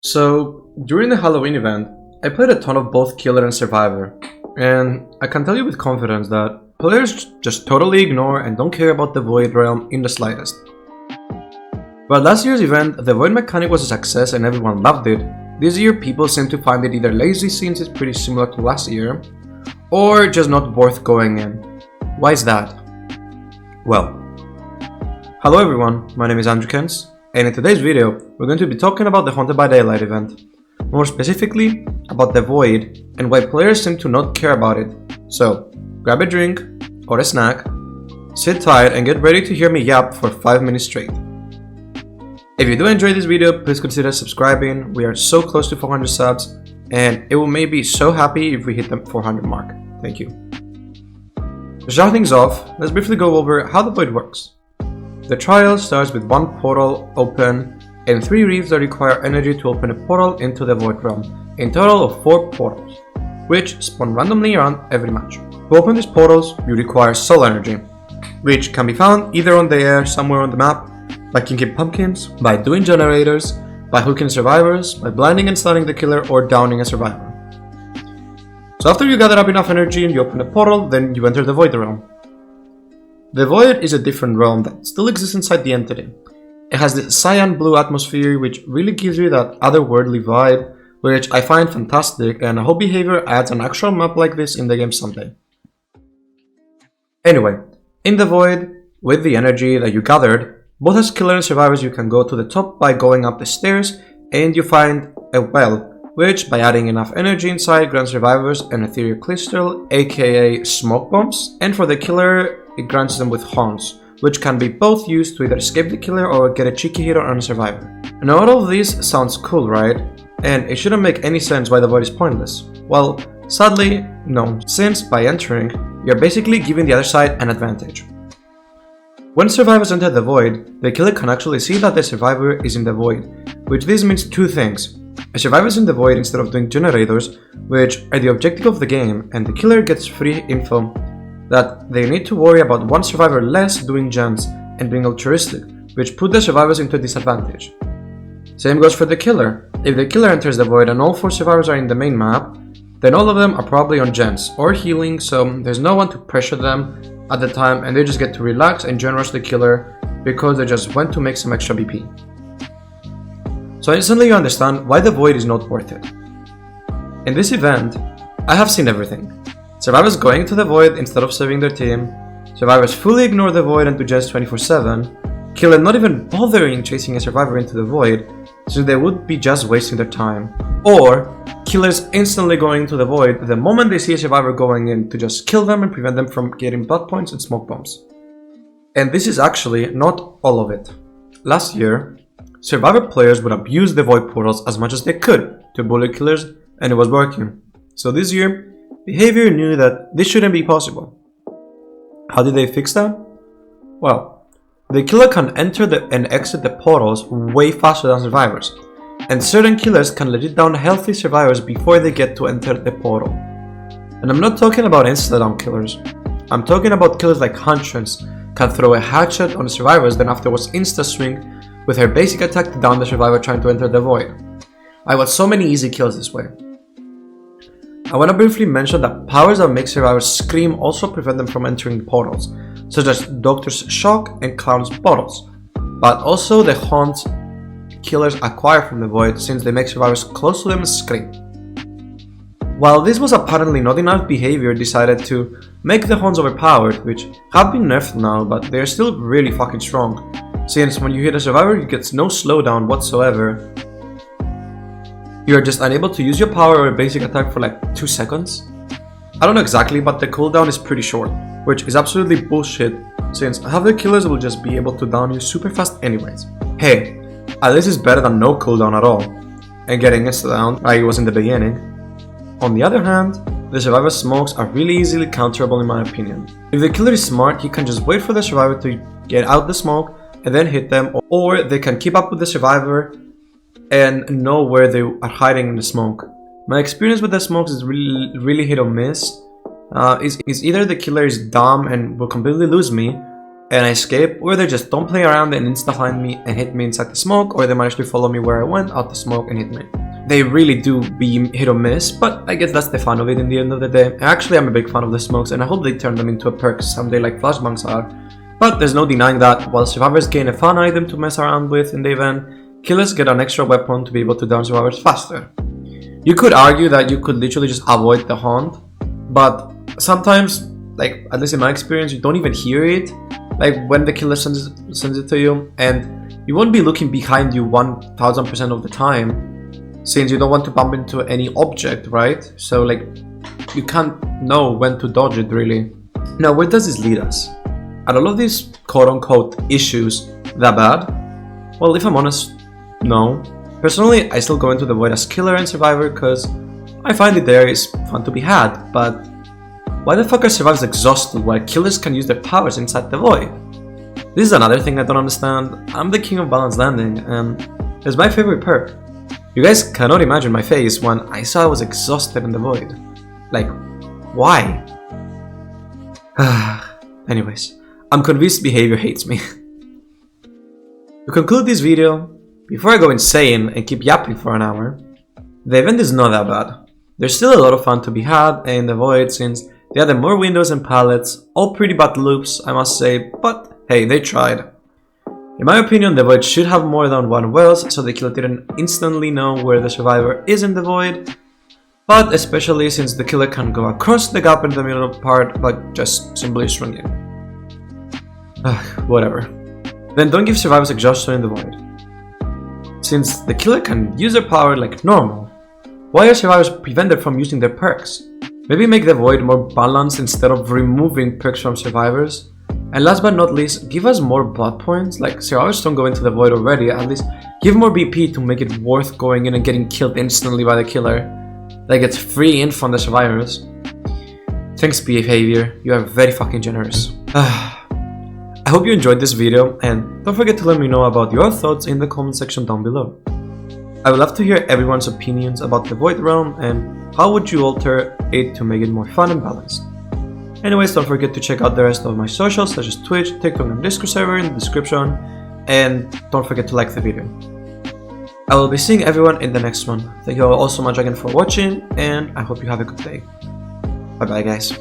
So, during the Halloween event, I played a ton of both Killer and Survivor, and I can tell you with confidence that players just totally ignore and don't care about the Void Realm in the slightest. While last year's event, the Void mechanic was a success and everyone loved it, this year people seem to find it either lazy since it's pretty similar to last year, or just not worth going in. Why is that? Well, hello everyone, my name is Andrew Kens, and in today's video, we're going to be talking about the Haunted by Daylight event. More specifically, about the Void and why players seem to not care about it. So, grab a drink or a snack, sit tight and get ready to hear me yap for 5 minutes straight. If you do enjoy this video, please consider subscribing. We are so close to 400 subs, and it will make me so happy if we hit the 400 mark. Thank you. To start things off, let's briefly go over how the Void works. The trial starts with one portal open and 3 reefs that require energy to open a portal into the Void Realm, in total of 4 portals, which spawn randomly around every match. To open these portals, you require soul energy, which can be found either on the air somewhere on the map, by kinking pumpkins, by doing generators, by hooking survivors, by blinding and stunning the killer, or downing a survivor. So after you gather up enough energy and you open a portal, then you enter the Void Realm. The Void is a different realm that still exists inside the entity. It has this cyan blue atmosphere which really gives you that otherworldly vibe, which I find fantastic, and I hope Behavior adds an actual map like this in the game someday. Anyway, in the Void, with the energy that you gathered, both as killer and survivors you can go to the top by going up the stairs, and you find a well, which by adding enough energy inside grants survivors an ethereal crystal, aka smoke bombs, and for the killer it grants them with horns, which can be both used to either escape the killer or get a cheeky hit on a survivor. Now all of this sounds cool, right? And it shouldn't make any sense why the Void is pointless. Well, sadly, no, since by entering, you're basically giving the other side an advantage. When survivors enter the Void, the killer can actually see that the survivor is in the Void, which this means 2 things. A survivor is in the Void instead of doing generators, which are the objective of the game, and the killer gets free info that they need to worry about 1 survivor less doing gens and being altruistic, which put the survivors into a disadvantage. Same goes for the killer. If the killer enters the Void and all 4 survivors are in the main map, then all of them are probably on gens or healing, so there's no one to pressure them at the time and they just get to relax and gen rush the killer because they just went to make some extra BP. So instantly you understand why the Void is not worth it. In this event, I have seen everything. Survivors going to the Void instead of saving their team, survivors fully ignore the Void and do gens 24/7, killer not even bothering chasing a survivor into the Void since they would be just wasting their time, or killers instantly going to the Void the moment they see a survivor going in to just kill them and prevent them from getting blood points and smoke bombs. And this is actually not all of it. Last year, survivor players would abuse the Void portals as much as they could to bully killers, and it was working. So this year, Behavior knew that this shouldn't be possible. How did they fix that? Well, the killer can enter and exit the portals way faster than survivors, and certain killers can legit down healthy survivors before they get to enter the portal. And I'm not talking about insta-down killers. I'm talking about killers like Huntress can throw a hatchet on the survivors then afterwards insta-swing with her basic attack to down the survivor trying to enter the Void. I got so many easy kills this way. I want to briefly mention that powers that make survivors scream also prevent them from entering portals, such as Doctor's Shock and Clown's Bottles, but also the haunts killers acquire from the Void since they make survivors close to them scream. While this was apparently not enough, Behavior decided to make the haunts overpowered, which have been nerfed now, but they're still really fucking strong, since when you hit a survivor you get no slowdown whatsoever. You are just unable to use your power or basic attack for like 2 seconds. I don't know exactly, but the cooldown is pretty short, which is absolutely bullshit since half the killers will just be able to down you super fast anyways. Hey, at least it's better than no cooldown at all, and getting insta-down like it was in the beginning. On the other hand, the survivor smokes are really easily counterable in my opinion. If the killer is smart, he can just wait for the survivor to get out the smoke and then hit them, or they can keep up with the survivor and know where they are hiding in the smoke. My experience with the smokes is really hit or miss. Is either the killer is dumb and will completely lose me, and I escape, or they just don't play around and insta-find me and hit me inside the smoke, or they manage to follow me where I went out the smoke and hit me. They really do be hit or miss, but I guess that's the fun of it in the end of the day. Actually, I'm a big fan of the smokes, and I hope they turn them into a perk someday like flashbangs are. But there's no denying that while survivors gain a fun item to mess around with in the event, killers get an extra weapon to be able to down survivors faster. You could argue that you could literally just avoid the haunt, but sometimes, like at least in my experience, you don't even hear it, like when the killer sends it to you, and you won't be looking behind you 1000% of the time, since you don't want to bump into any object, right? So like, you can't know when to dodge it really. Now, where does this lead us? Are all of these quote-unquote issues that bad? Well, if I'm honest, no. Personally, I still go into the void as killer and survivor because I find it there is fun to be had, but why the fuck are survivors exhausted while killers can use their powers inside the void? This is another thing I don't understand. I'm the king of balanced landing, and it's my favorite perk. You guys cannot imagine my face when I saw I was exhausted in the void. Like, why? Anyways, I'm convinced behavior hates me. To conclude this video, before I go insane and keep yapping for an hour, the event is not that bad. There's still a lot of fun to be had in the void since they added more windows and pallets, all pretty bad loops I must say, but hey, they tried. In my opinion, the void should have more than one wells so the killer didn't instantly know where the survivor is in the void, but especially since the killer can go across the gap in the middle part but just simply swinging. Whatever. Then don't give survivors exhaustion in the void. Since the killer can use their power like normal, why are survivors prevented from using their perks? Maybe make the void more balanced instead of removing perks from survivors. And last but not least, give us more blood points. Like, survivors don't go into the void already, at least give more BP to make it worth going in and getting killed instantly by the killer. Like, it's free in from the survivors. Thanks behavior, you are very fucking generous. I hope you enjoyed this video, and don't forget to let me know about your thoughts in the comment section down below. I would love to hear everyone's opinions about the Void Realm and how would you alter it to make it more fun and balanced. Anyways, don't forget to check out the rest of my socials such as Twitch, TikTok and Discord server in the description, and don't forget to like the video. I will be seeing everyone in the next one. Thank you all so much again for watching, and I hope you have a good day. Bye bye guys.